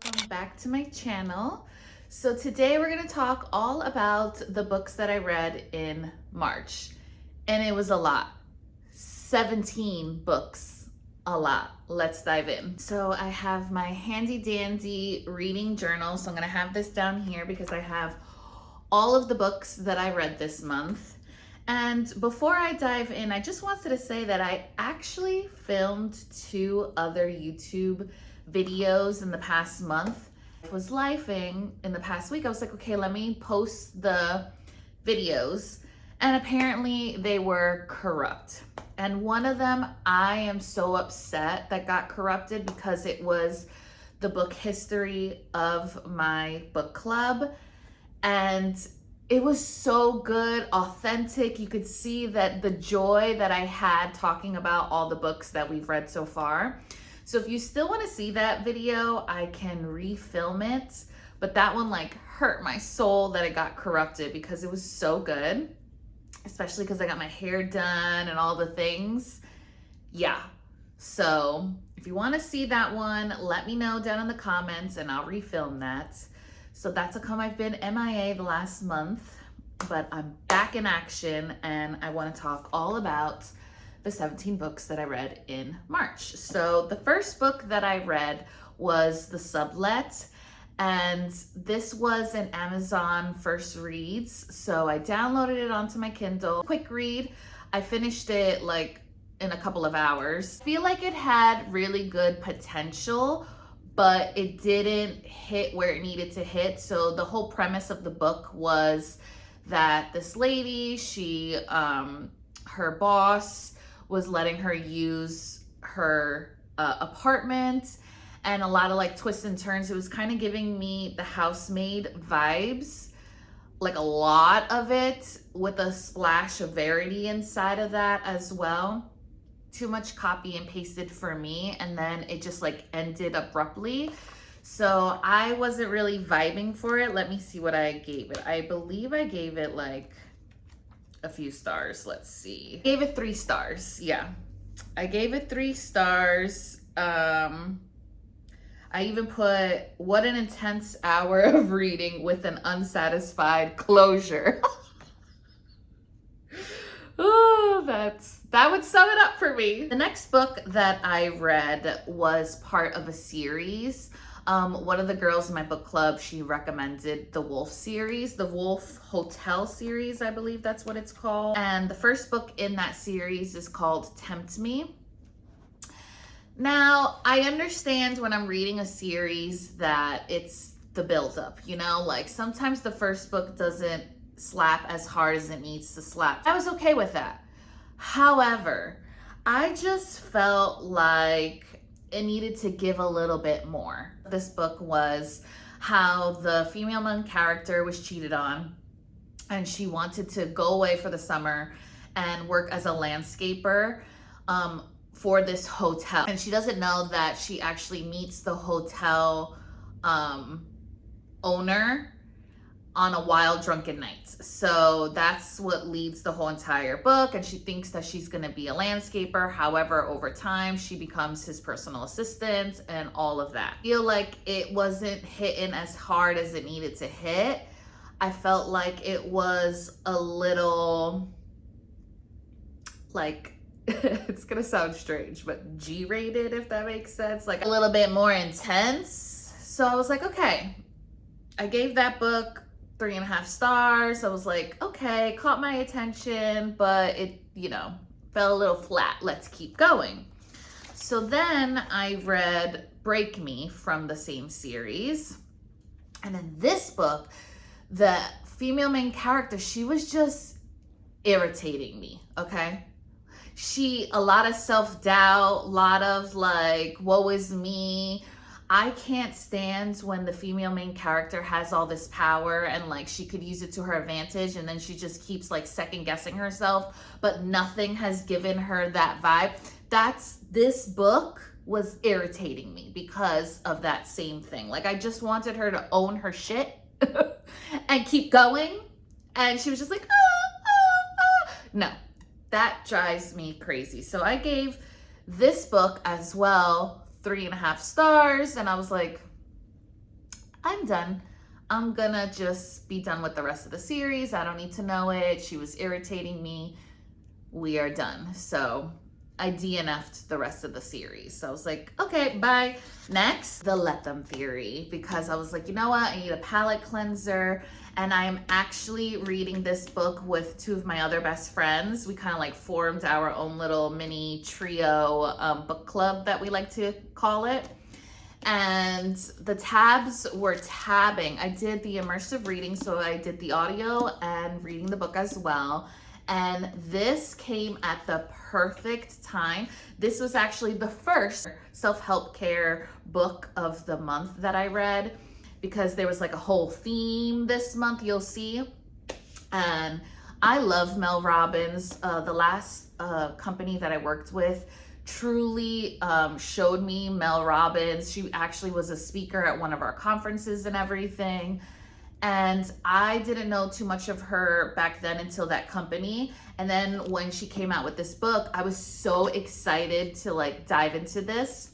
Welcome back to my channel. So today we're going to talk all about the books that I read in March. And it was a lot. 17 books. A lot. Let's dive in. So I have my handy dandy reading journal. So I'm going to have this down here because I have all of the books that I read this month. And before I dive in, I just wanted to say that I actually filmed 2 other YouTube videos in the past month. I was lifing in the past week. I was like, okay, let me post the videos. And apparently they were corrupt. And one of them, I am so upset that got corrupted because it was the book history of my book club. And it was so good, authentic. You could see that the joy that I had talking about all the books that we've read so far. So if you still want to see that video, I can refilm it. But that one like hurt my soul that it got corrupted because it was so good. Especially because I got my hair done and all the things. Yeah. So if you want to see that one, let me know down in the comments and I'll refilm that. So that's how come I've been MIA the last month, but I'm back in action and I want to talk all about the 17 books that I read in March. So the first book that I read was The Sublet, and this was an Amazon first reads. So I downloaded it onto my Kindle. Quick read. I finished it like in a couple of hours. I feel like it had really good potential, but it didn't hit where it needed to hit. So the whole premise of the book was that this lady, her boss was letting her use her apartment, and a lot of like twists and turns. It was kind of giving me the Housemaid vibes, like a lot of it with a splash of Verity inside of that as well. Too much copy and pasted for me, and then it just like ended abruptly. So I wasn't really vibing for it. Let me see what I gave it. I believe I gave it like a few stars. Let's see. I gave it 3 stars. Yeah, I gave it 3 stars. I even put, what an intense hour of reading with an unsatisfied closure. Oh, that would sum it up for me. The next book that I read was part of a series. One of the girls in my book club, she recommended the Wolf series, the Wolf Hotel series, I believe that's what it's called. And the first book in that series is called Tempt Me. Now, I understand when I'm reading a series that it's the buildup, you know, like sometimes the first book doesn't slap as hard as it needs to slap. I was okay with that. However, I just felt like it needed to give a little bit more. This book was how the female main character was cheated on and she wanted to go away for the summer and work as a landscaper for this hotel. And she doesn't know that she actually meets the hotel owner on a wild drunken night. So that's what leads the whole entire book. And she thinks that she's gonna be a landscaper. However, over time, she becomes his personal assistant and all of that. I feel like it wasn't hitting as hard as it needed to hit. I felt like it was a little, like, it's gonna sound strange, but G-rated, if that makes sense. Like a little bit more intense. So I was like, okay. I gave that book 3.5 stars. I was like, okay, caught my attention, but it, you know, fell a little flat. Let's keep going. So then I read Break Me from the same series. And in this book, the female main character, she was just irritating me, okay? A lot of self-doubt, a lot of like, woe is me. I can't stand when the female main character has all this power and like she could use it to her advantage and then she just keeps like second guessing herself, but nothing has given her that vibe. This book was irritating me because of that same thing. Like I just wanted her to own her shit and keep going. And she was just like, no. That drives me crazy. So I gave this book as well 3.5 stars, and I was like, I'm done. I'm gonna just be done with the rest of the series. I don't need to know it. She was irritating me. We are done. So I DNF'd the rest of the series. So I was like, okay, bye. Next, the Let Them theory, because I was like, you know what? I need a palate cleanser. And I'm actually reading this book with 2 of my other best friends. We kind of like formed our own little mini trio book club that we like to call it. And the tabs were tabbing. I did the immersive reading, so I did the audio and reading the book as well. And this came at the perfect time. This was actually the first self-help care book of the month that I read, because there was like a whole theme this month, you'll see. And I love Mel Robbins. The last company that I worked with truly showed me Mel Robbins. She actually was a speaker at one of our conferences and everything. And I didn't know too much of her back then until that company. And then when she came out with this book, I was so excited to like dive into this.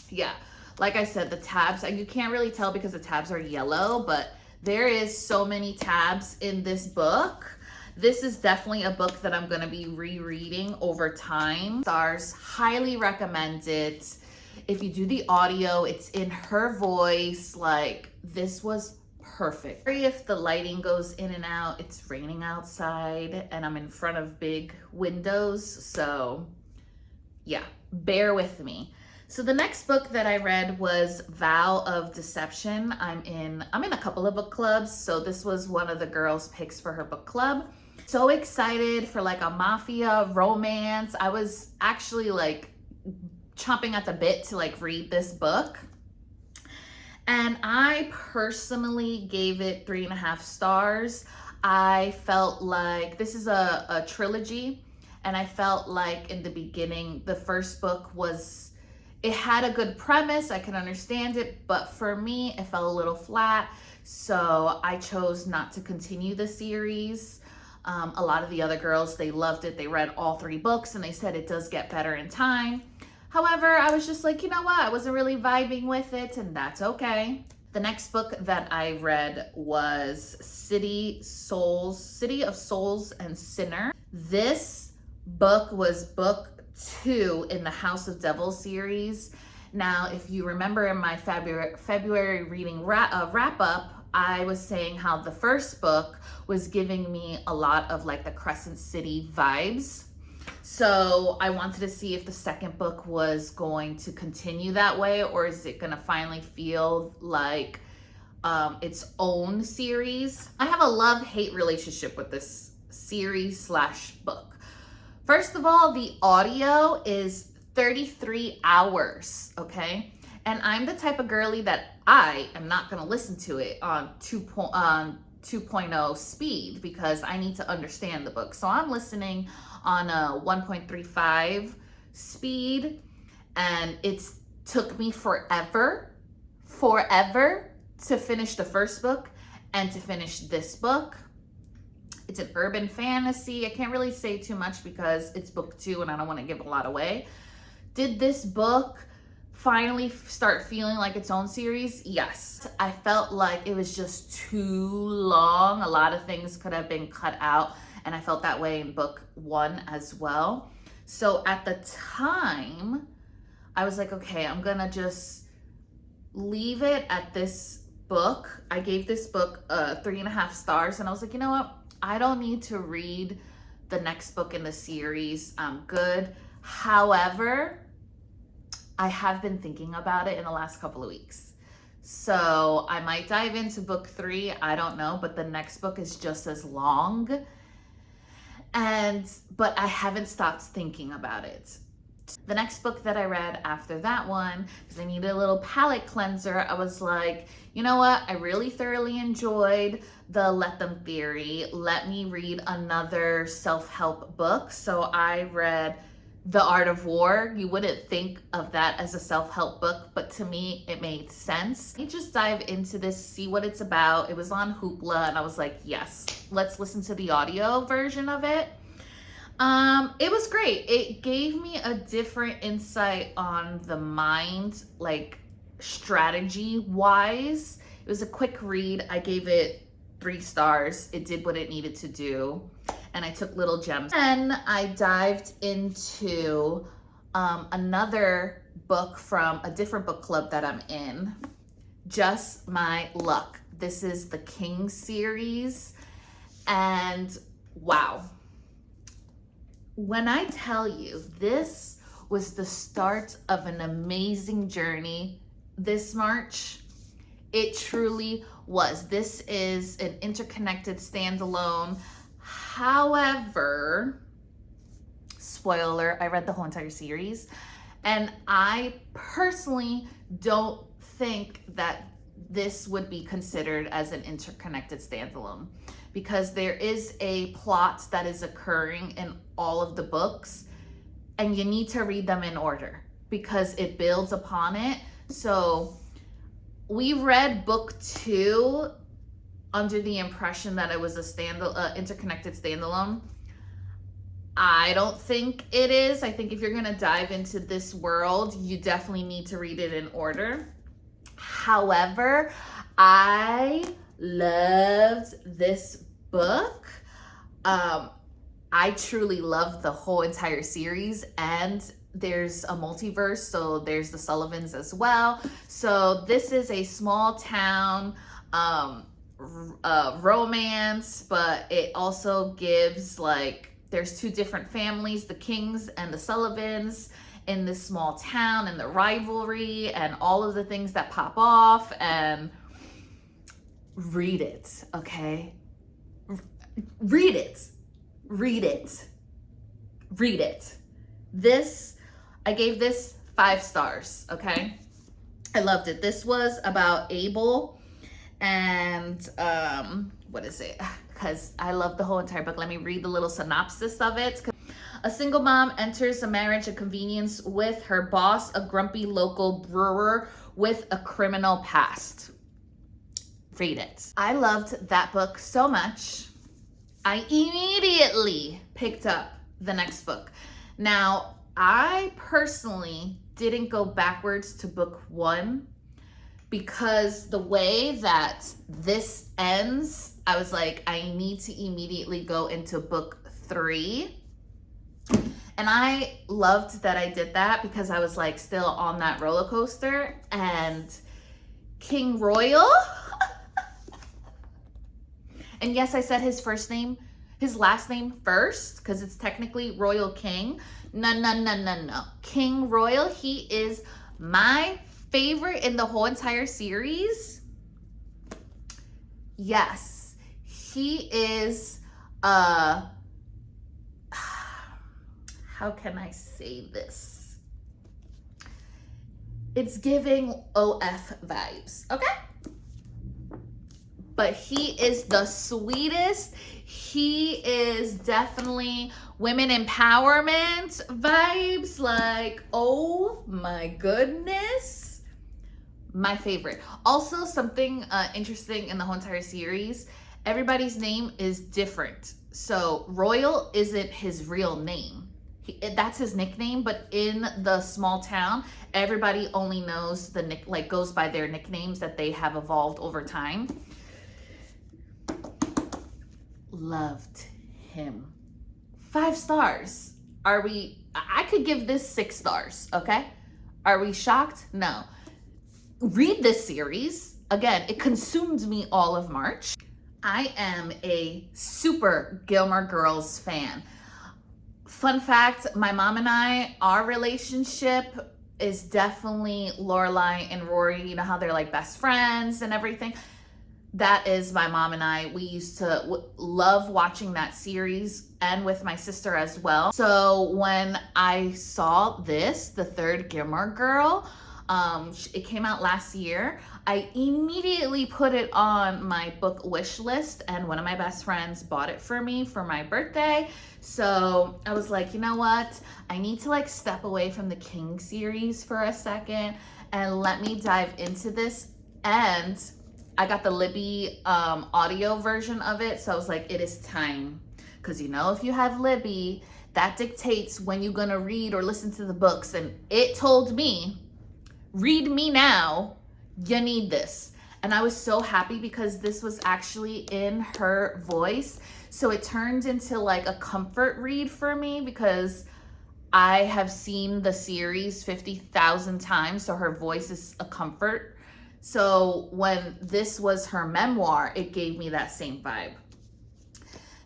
Yeah, like I said, the tabs, and you can't really tell because the tabs are yellow, but there is so many tabs in this book. This is definitely a book that I'm gonna be rereading over time. Stars, highly recommend it. If you do the audio, it's in her voice. Like, this was perfect. Sorry if the lighting goes in and out. It's raining outside and I'm in front of big windows, so yeah, bear with me. So the next book that I read was Vow of Deception. I'm in a couple of book clubs, so this was one of the girls' picks for her book club. So excited for like a mafia romance. I was actually like chomping at the bit to like read this book. And I personally gave it 3.5 stars. I felt like this is a trilogy, and I felt like in the beginning, the first book it had a good premise. I can understand it, but for me, it fell a little flat. So I chose not to continue the series. A lot of the other girls, they loved it. They read all 3 books and they said it does get better in time. However, I was just like, you know what? I wasn't really vibing with it, and that's okay. The next book that I read was City of Souls and Sinner. This book was book 2 in the House of Devils series. Now, if you remember in my February reading wrap up, I was saying how the first book was giving me a lot of like the Crescent City vibes. So I wanted to see if the second book was going to continue that way, or is it gonna finally feel like its own series. I have a love-hate relationship with this series / book. First of all, the audio is 33 hours, okay? And I'm the type of girly that I am not gonna listen to it on 2.0 speed because I need to understand the book. So I'm listening on a 1.35 speed, and it's took me forever to finish the first book and to finish this book. It's an urban fantasy. I can't really say too much because it's book 2 and I don't want to give a lot away. Did this book finally start feeling like its own series? Yes. I felt like it was just too long. A lot of things could have been cut out, and I felt that way in book 1 as well. So at the time, I was like, okay, I'm gonna just leave it at this book. I gave this book 3.5 stars, and I was like, you know what? I don't need to read the next book in the series. I'm good. However, I have been thinking about it in the last couple of weeks. So I might dive into book 3, I don't know, but the next book is just as long. But I haven't stopped thinking about it. The next book that I read after that one, because I needed a little palate cleanser, I was like, you know what? I really thoroughly enjoyed the Let Them theory. Let me read another self-help book. So I read The Art of War. You wouldn't think of that as a self-help book, but to me, it made sense. You just dive into this, see what it's about. It was on Hoopla, and I was like, yes, let's listen to the audio version of it. It was great. It gave me a different insight on the mind, like strategy wise. It was a quick read. I gave it 3 stars. It did what it needed to do. And I took little gems. Then I dived into another book from a different book club that I'm in, Just My Luck. This is the King series. And wow. When I tell you, this was the start of an amazing journey this March. It truly was. This is an interconnected standalone. However, spoiler, I read the whole entire series, and I personally don't think that this would be considered as an interconnected standalone, because there is a plot that is occurring in all of the books, and you need to read them in order because it builds upon it. So we read book 2 under the impression that it was a interconnected standalone. I don't think it is. I think if you're gonna dive into this world, you definitely need to read it in order. However, I loved this book. I truly loved the whole entire series, and there's a multiverse, so there's the Sullivans as well. So this is a small town romance, but it also gives, like, there's 2 different families, the Kings and the Sullivans, in this small town, and the rivalry and all of the things that pop off. And read it, okay? Read it. Read it. Read it. This, I gave this 5 stars, okay? I loved it. This was about Abel and what is it? Because I love the whole entire book. Let me read the little synopsis of it. A single mom enters a marriage of convenience with her boss, a grumpy local brewer with a criminal past. Read it. I loved that book so much, I immediately picked up the next book. Now, I personally didn't go backwards to book 1 because the way that this ends, I was like, I need to immediately go into book 3. And I loved that I did that because I was like still on that roller coaster. And King Royal, and yes, I said his last name first because it's technically Royal King. No. King Royal, he is my favorite in the whole entire series. Yes, he is, how can I say this? It's giving OF vibes, okay? But he is the sweetest. He is definitely women empowerment vibes. Like, oh my goodness. My favorite. Also, something interesting in the whole entire series, everybody's name is different. So Royal isn't his real name. That's his nickname, but in the small town, everybody only knows goes by their nicknames that they have evolved over time. Loved him. 5 stars. I could give this 6 stars, okay? Are we shocked? No. Read this series. Again, it consumed me all of March. I am a super Gilmore Girls fan. Fun fact, my mom and I, our relationship is definitely Lorelai and Rory. You know how they're like best friends and everything? That is my mom and I. We used to love watching that series, and with my sister as well. So when I saw this, the 3rd Gilmore Girl, it came out last year. I immediately put it on my book wish list, and one of my best friends bought it for me for my birthday. So I was like, you know what? I need to like step away from the King series for a second and let me dive into this. And I got the Libby audio version of it. So I was like, it is time. Because you know, if you have Libby, that dictates when you're gonna read or listen to the books. And it told me, read me now, you need this. And I was so happy because this was actually in her voice. So it turned into like a comfort read for me because I have seen the series 50,000 times. So her voice is a comfort. So when this was her memoir, it gave me that same vibe.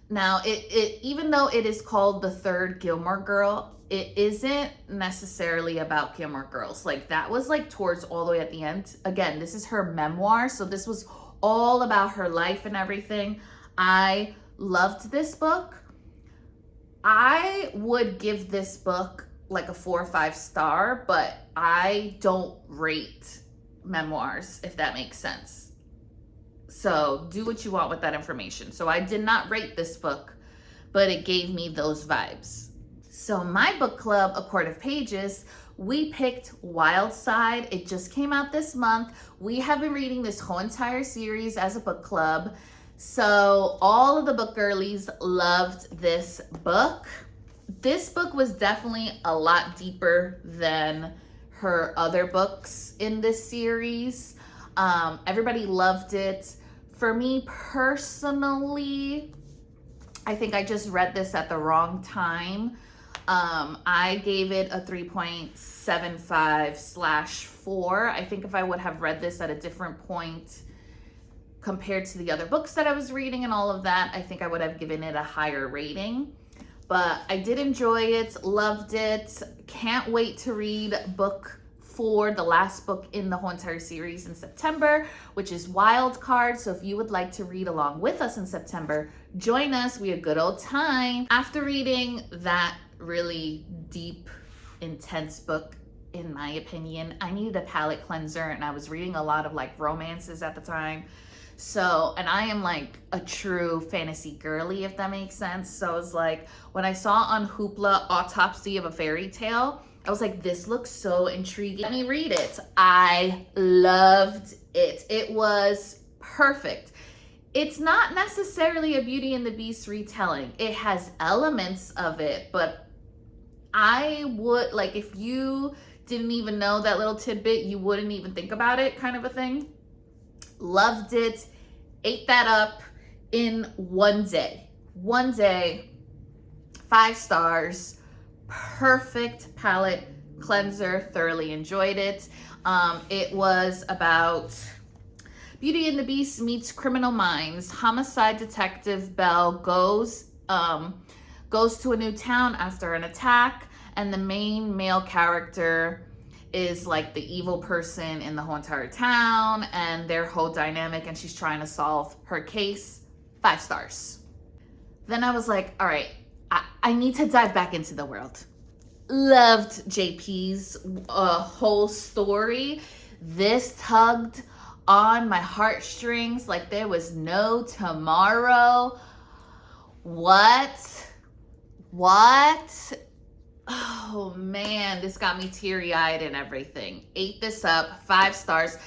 Now, it even though it is called The Third Gilmore Girl, it isn't necessarily about Gilmore Girls. Like, that was like towards all the way at the end. Again, this is her memoir, so this was all about her life and everything. I loved this book. I would give this book like a 4 or 5 star, but I don't rate memoirs, if that makes sense. So do what you want with that information. So I did not rate this book, but it gave me those vibes. So my book club, A Court of Pages, we picked Wild Side. It just came out this month. We have been reading this whole entire series as a book club. So all of the book girlies loved this book. This book was definitely a lot deeper than her other books in this series. Everybody loved it. For me personally, I think I just read this at the wrong time. I gave it a 3.75/4. I think if I would have read this at a different point compared to the other books that I was reading and all of that, I think I would have given it a higher rating. But I did enjoy it, loved it. Can't wait to read book 4, the last book in the whole entire series in September, which is Wild Card. So if you would like to read along with us in September, join us. We had a good old time. After reading that really deep, intense book, in my opinion, I needed a palate cleanser, and I was reading a lot of like romances at the time. So, and I am like a true fantasy girly, if that makes sense. So I was like, when I saw on Hoopla Autopsy of a Fairytale, I was like, this looks so intriguing. Let me read it. I loved it. It was perfect. It's not necessarily a Beauty and the Beast retelling. It has elements of it, but I would, like, if you didn't even know that little tidbit, you wouldn't even think about it, kind of a thing. Loved it. Ate that up in one day. 5 stars. Perfect palate cleanser. Thoroughly enjoyed it. It was about Beauty and the Beast meets Criminal Minds. Homicide detective Belle goes to a new town after an attack, and the main male character is like the evil person in the whole entire town, and their whole dynamic, and she's trying to solve her case. 5 stars. Then I was like, all right, I need to dive back into the world. Loved JP's whole story. This tugged on my heartstrings like there was no tomorrow. What? Oh man, this got me teary-eyed and everything. Ate this up. 5 stars.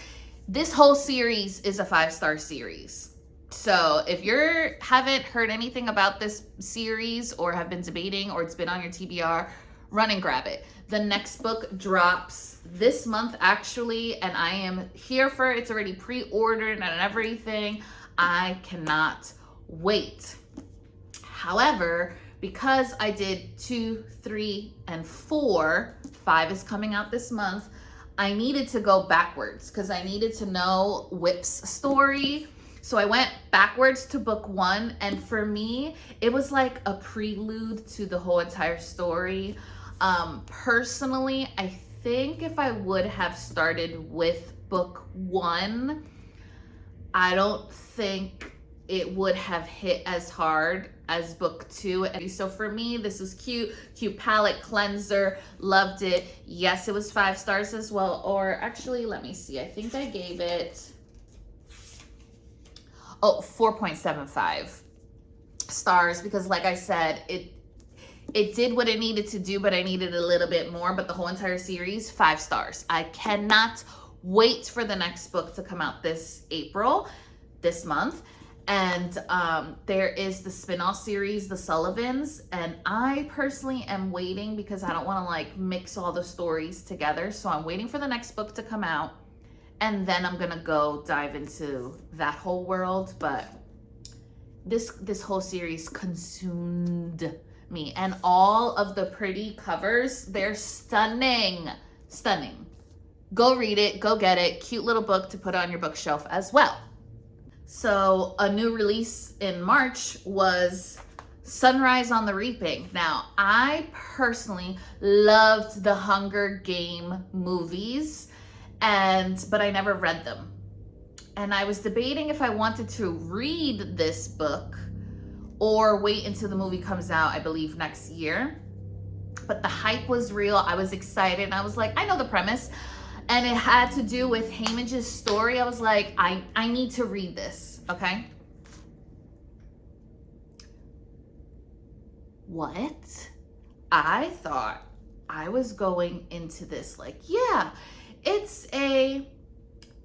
This whole series is a 5-star series. So if you haven't heard anything about this series or have been debating, or it's been on your TBR, run and grab it. The next book drops this month actually, and I am here for it. It's already pre-ordered and everything. I cannot wait. However, because I did 2, 3, and 4, 5 is coming out this month, I needed to go backwards because I needed to know Whip's story. So I went backwards to book 1, and for me, it was like a prelude to the whole entire story. Personally, I think if I would have started with book 1, I don't think it would have hit as hard as book 2. And so for me, this was cute palette cleanser. Loved it. Yes, it was 5 stars as well. Or actually, let me see. I think I gave it 4.75 stars, because like I said, it did what it needed to do, but I needed a little bit more. But the whole entire series, 5 stars. I cannot wait for the next book to come out this month. And there is the spin-off series, The Sullivans, and I personally am waiting because I don't want to like mix all the stories together. So I'm waiting for the next book to come out, and then I'm gonna go dive into that whole world. But this whole series consumed me, and all of the pretty covers, they're stunning. Go read it, go get it. Cute little book to put on your bookshelf as well. So a new release in March was Sunrise on the Reaping. Now, I personally loved the Hunger Game movies, but I never read them. And I was debating if I wanted to read this book or wait until the movie comes out, I believe next year. But the hype was real. I was excited. I was like, I know the premise. And it had to do with Haymitch's story. I was like, I need to read this, okay? What? I thought I was going into this like, yeah, it's a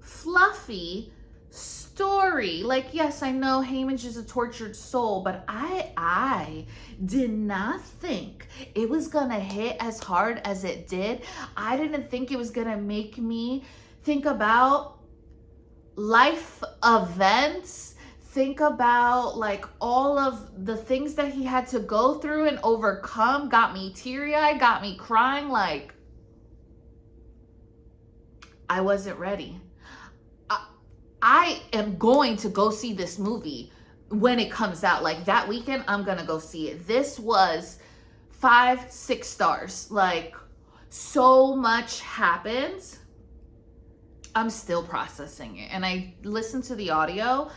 fluffy story. Like, yes, I know Haymitch is a tortured soul, but I did not think it was gonna hit as hard as it did. I didn't think it was gonna make me think about life events, think about like all of the things that he had to go through and overcome. Got me teary-eyed, got me crying. Like, I wasn't ready. I am going to go see this movie when it comes out. Like that weekend, I'm going to go see it. This was 5-6 stars. Like, so much happened. I'm still processing it. And I listened to the audio,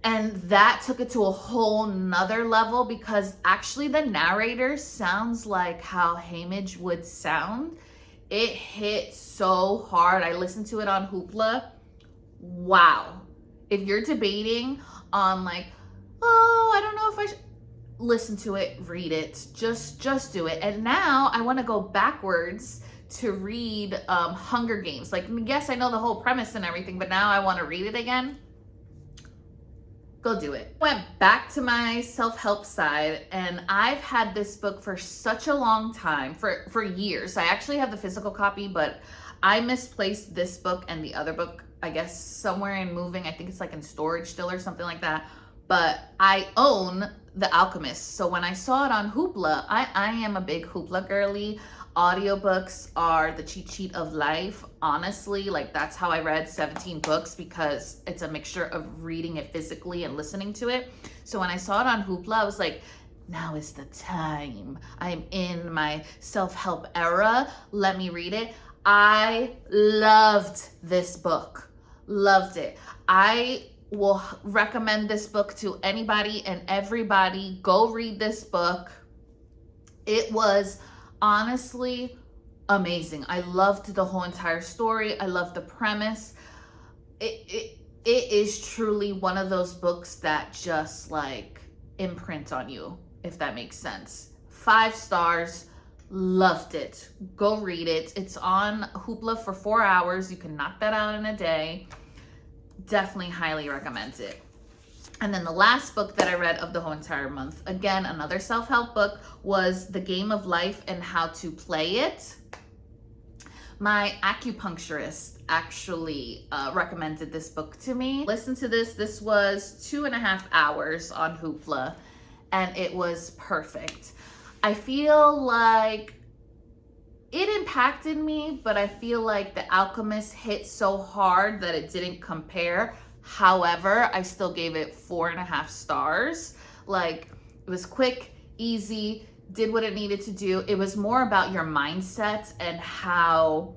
and that took it to a whole nother level, because actually the narrator sounds like how Haymitch would sound. It hit so hard. I listened to it on Hoopla. Wow. If you're debating on like, oh, I don't know if I should listen to it, read it, just do it. And now I want to go backwards to read Hunger Games. Like, yes, I know the whole premise and everything, but now I want to read it again. Go do it. Went back to my self-help side, and I've had this book for such a long time, for years. I actually have the physical copy, but I misplaced this book and the other book, I guess somewhere in moving. I think it's like in storage still or something like that. But I own The Alchemist. So when I saw it on Hoopla, I am a big Hoopla girly. Audiobooks are the cheat sheet of life. Honestly, like that's how I read 17 books, because it's a mixture of reading it physically and listening to it. So when I saw it on Hoopla, I was like, now is the time. I'm in my self-help era. Let me read it. I loved this book. Loved it. I will recommend this book to anybody and everybody. Go read this book. It was honestly amazing. I loved the whole entire story. I loved the premise. It is truly one of those books that just like imprint on you, if that makes sense. 5 stars. Loved it. Go read it. It's on Hoopla for 4 hours. You can knock that out in a day. Definitely highly recommend it. And then the last book that I read of the whole entire month, again, another self-help book, was The Game of Life and How to Play It. My acupuncturist actually recommended this book to me. Listen to this. This was 2.5 hours on Hoopla, and it was perfect. I feel like it impacted me, but I feel like The Alchemist hit so hard that it didn't compare. However, I still gave it 4.5 stars. Like, it was quick, easy, did what it needed to do. It was more about your mindset and how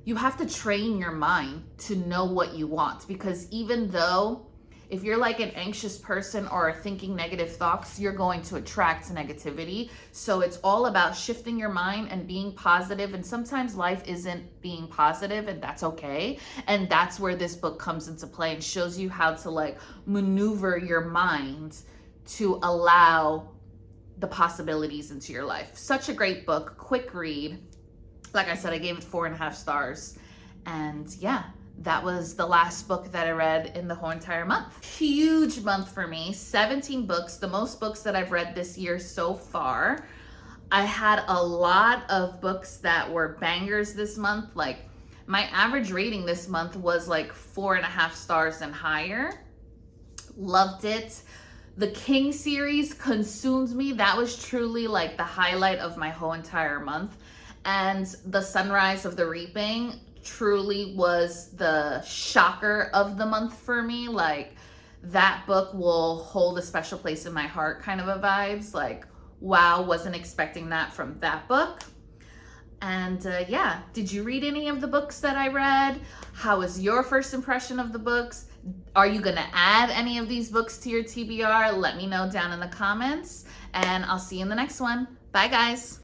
you have to train your mind to know what you want. Because even though if you're like an anxious person or thinking negative thoughts, you're going to attract negativity. So it's all about shifting your mind and being positive. And sometimes life isn't being positive, and that's okay. And that's where this book comes into play and shows you how to like maneuver your mind to allow the possibilities into your life. Such a great book, quick read. Like I said, I gave it 4.5 stars. And yeah, that was the last book that I read in the whole entire month. Huge month for me, 17 books, the most books that I've read this year so far. I had a lot of books that were bangers this month. Like my average rating this month was like 4.5 stars and higher. Loved it. The King series consumed me. That was truly like the highlight of my whole entire month. And The Sunrise of the Reaping truly was the shocker of the month for me. Like that book will hold a special place in my heart kind of a vibes. Like, wow, wasn't expecting that from that book. And yeah, did you read any of the books that I read? How was your first impression of the books? Are you gonna add any of these books to your TBR? Let me know down in the comments, and I'll see you in the next one. Bye guys.